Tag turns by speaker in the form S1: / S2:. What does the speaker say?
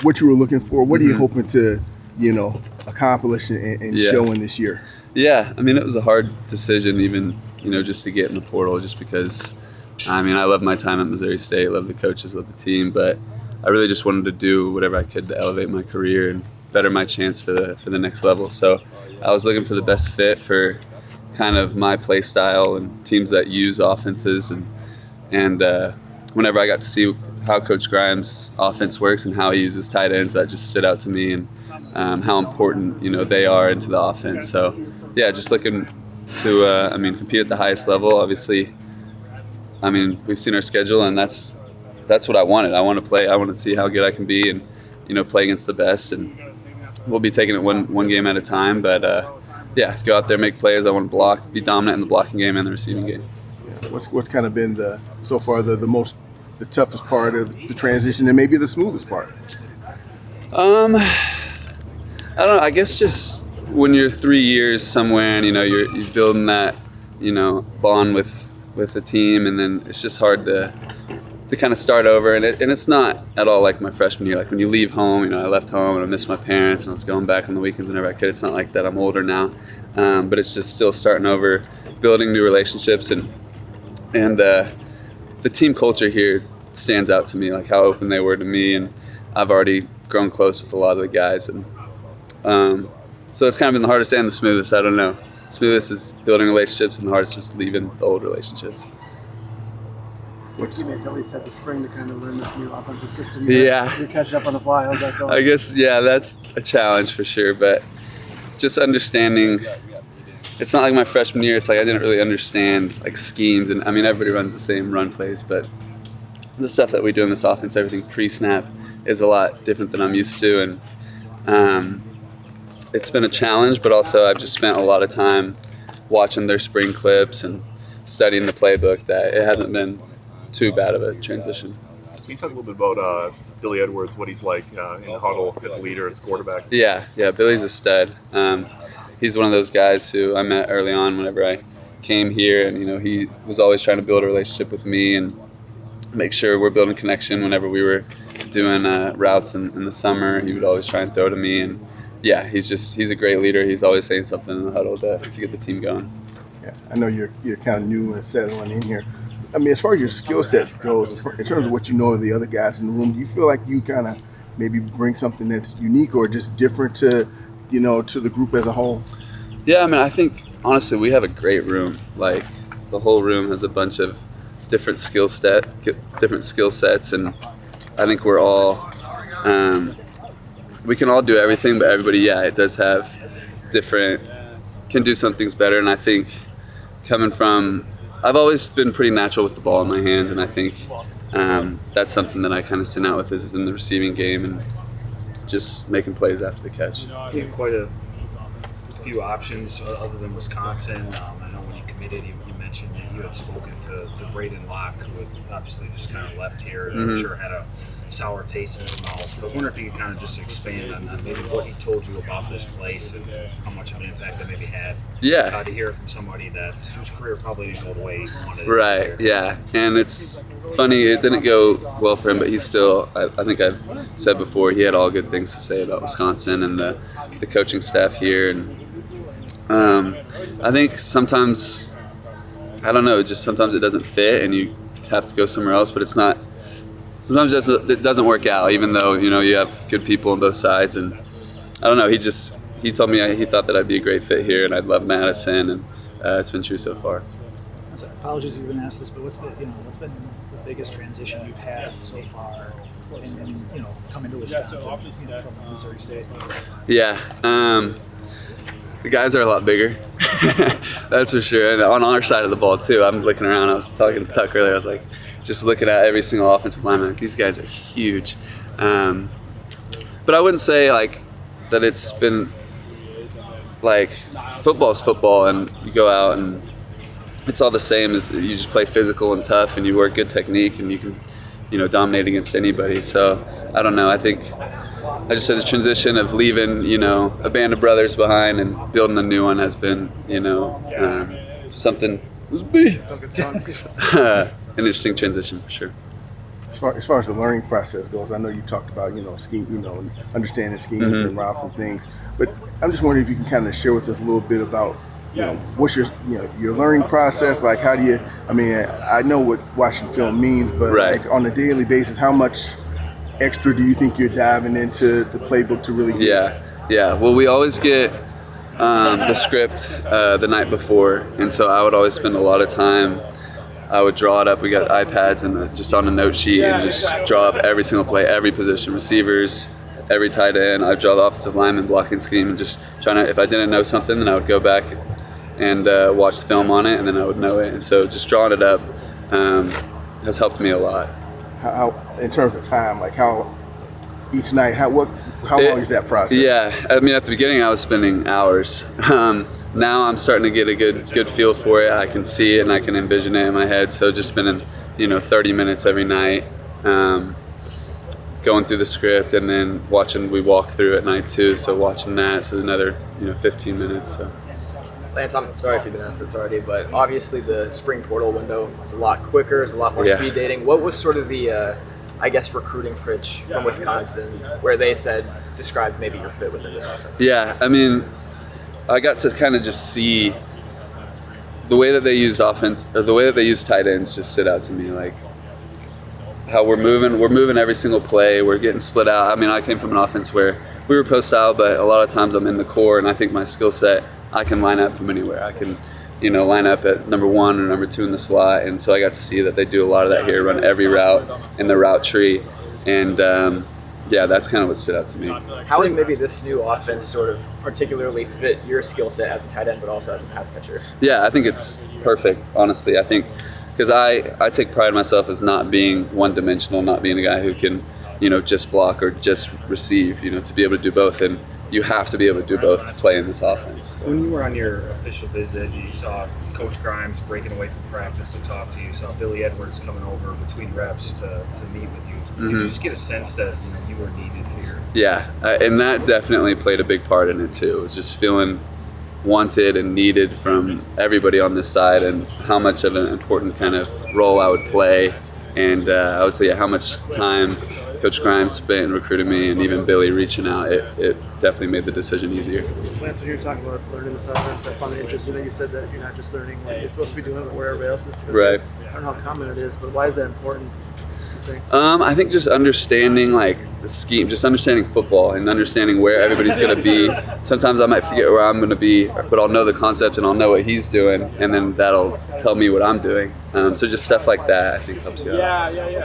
S1: what you were looking for. What are you hoping to, accomplish and show in this year?
S2: Yeah, I mean, it was a hard decision even, just to get in the portal just because, I mean, I love my time at Missouri State, love the coaches, love the team, but I really just wanted to do whatever I could to elevate my career and better my chance for the next level. So I was looking for the best fit for kind of my play style and teams that use offenses. And whenever I got to see how Coach Grimes' offense works and how he uses tight ends, that just stood out to me, and how important, they are into the offense. So, yeah, just looking to, compete at the highest level. Obviously, I mean, we've seen our schedule, and that's what I wanted. I want to play. I want to see how good I can be and, play against the best. And we'll be taking it one game at a time. But, go out there, make plays. I want to block, be dominant in the blocking game and the receiving game.
S1: Yeah. What's kind of been so far the toughest part of the transition and maybe the smoothest part?
S2: I don't know. I guess just when you're 3 years somewhere and, you're building that, bond with the team, and then it's just hard to kind of start over. And it's not at all like my freshman year. Like when you leave home, I left home and I missed my parents and I was going back on the weekends whenever I could. It's not like that. I'm older now. But it's just still starting over, building new relationships, and the team culture here stands out to me, like how open they were to me, and I've already grown close with a lot of the guys, and so it's kind of been the hardest and the smoothest. I don't know. Smoothest is building relationships, and the hardest is leaving the old relationships.
S3: What did you at least have the spring to kind of learn this new offensive system?
S2: You're
S3: catching up on the fly. How's that going?
S2: I guess, that's a challenge for sure, but just understanding. It's not like my freshman year. It's like I didn't really understand like schemes, and I mean everybody runs the same run plays, but the stuff that we do in this offense, everything pre-snap, is a lot different than I'm used to, and it's been a challenge. But also, I've just spent a lot of time watching their spring clips and studying the playbook. That it hasn't been too bad of a transition.
S4: Can you talk a little bit about Billy Edwards, what he's like in the huddle as a leader, as a quarterback?
S2: Yeah, Billy's a stud. He's one of those guys who I met early on whenever I came here, and he was always trying to build a relationship with me and make sure we're building connection. Whenever we were doing routes in the summer, he would always try and throw to me, and he's a great leader. He's always saying something in the huddle to get the team going.
S1: Yeah, I know you're kind of new and settling in here. I mean, as far as your skill set goes, in terms of what you know of the other guys in the room, do you feel like you kind of maybe bring something that's unique or just different to the group as a whole?
S2: Yeah, I mean, I think honestly we have a great room. Like the whole room has a bunch of different skill sets, and I think we're all we can all do everything, but everybody, it does have can do some things better. And I think coming from, I've always been pretty natural with the ball in my hands, and I think that's something that I kind of stand out with is in the receiving game and just making plays after the catch.
S5: You have quite a few options other than Wisconsin. I know when you committed, you mentioned that you had spoken to Braden Locke, who had obviously just kind of left here, and I'm sure had a sour taste in his mouth. So I wonder if you could kind of just expand on maybe what he told you about this place and how much of an impact that maybe had.
S2: Yeah.
S5: To hear from somebody whose career probably didn't go the way he wanted it.
S2: Right, yeah. And it's funny, it didn't go well for him, but he's still, I think I've said before, he had all good things to say about Wisconsin and the coaching staff here. And I think sometimes, I don't know, just sometimes it doesn't fit and you have to go somewhere else, but it's not, sometimes it doesn't work out, even though, you have good people on both sides. And I don't know, he told me he thought that I'd be a great fit here and I'd love Madison, and it's been true so far.
S3: Apologies if you've been asked this, but what's been the biggest transition you've had so far in coming to Wisconsin from Missouri State?
S2: Yeah, the guys are a lot bigger, that's for sure. And on our side of the ball too, I'm looking around, I was talking to Tuck earlier, I was like, just looking at every single offensive lineman, like, these guys are huge. But I wouldn't say like that it's been like football's football, and you go out and it's all the same as you just play physical and tough and you work good technique and you can, dominate against anybody. So I don't know. I think I just said the transition of leaving, a band of brothers behind and building a new one has been, something. An interesting transition for sure.
S1: as far as the learning process goes, I know you talked about scheme, understanding schemes and routes and things, but I'm just wondering if you can kind of share with us a little bit about what's your learning process like. How do you? I mean, I know what watching film means, but
S2: Right.
S1: like on a daily basis, how much extra do you think you're diving into the playbook to really get?
S2: Yeah. Well, we always get the script the night before, and so I would always spend a lot of time. I would draw it up. We got iPads and just on a note sheet and just draw up every single play, every position, receivers, every tight end. I'd draw the offensive lineman blocking scheme and just trying to, if I didn't know something, then I would go back and watch the film on it, and then I would know it. And so just drawing it up has helped me a lot.
S1: How in terms of time, like how each night, how long is that process?
S2: Yeah, I mean, at the beginning I was spending hours. Now I'm starting to get a good feel for it. I can see it and I can envision it in my head. So just spending 30 minutes every night going through the script, and then we walk through at night too. So watching that, so another 15 minutes. So.
S6: Lance, I'm sorry if you've been asked this already, but obviously the spring portal window is a lot quicker, is a lot more speed dating. What was sort of the recruiting pitch from Wisconsin where they described maybe your fit within this offense?
S2: Yeah, I mean, I got to kind of just see the way that they used offense, or the way that they used tight ends just stood out to me. Like how we're moving every single play. We're getting split out. I mean, I came from an offense where we were post style, but a lot of times I'm in the core, and I think my skill set, I can line up from anywhere. I can, line up at number 1 or number 2 in the slot, and so I got to see that they do a lot of that here, run every route in the route tree, and that's kind of what stood out to me.
S6: How has maybe this new offense sort of particularly fit your skill set as a tight end, but also as a pass catcher?
S2: Yeah, I think it's perfect, honestly. I think because I take pride in myself as not being one-dimensional, not being a guy who can, just block or just receive, to be able to do both. And you have to be able to do both to play in this offense.
S5: When you were on your official visit, you saw Coach Grimes breaking away from practice to talk to you. You saw Billy Edwards coming over between reps to meet with you. Did you just get a sense that you were needed here?
S2: Yeah, and that definitely played a big part in it too. It was just feeling wanted and needed from everybody on this side, and how much of an important kind of role I would play. And I would say how much time Coach Grimes spent recruiting me, and even Billy reaching out, it definitely made the decision easier.
S7: Lance, when you're talking about learning this offense, I found it interesting that you said that you're not just learning what you're supposed to be doing, but where everybody else is.
S2: Right.
S7: I don't know how common it is, but why is that important, you think?
S2: I think just understanding like the scheme, just understanding football and understanding where everybody's going to be. Sometimes I might forget where I'm going to be, but I'll know the concept and I'll know what he's doing, and then that'll tell me what I'm doing. So just stuff like that I think helps you out.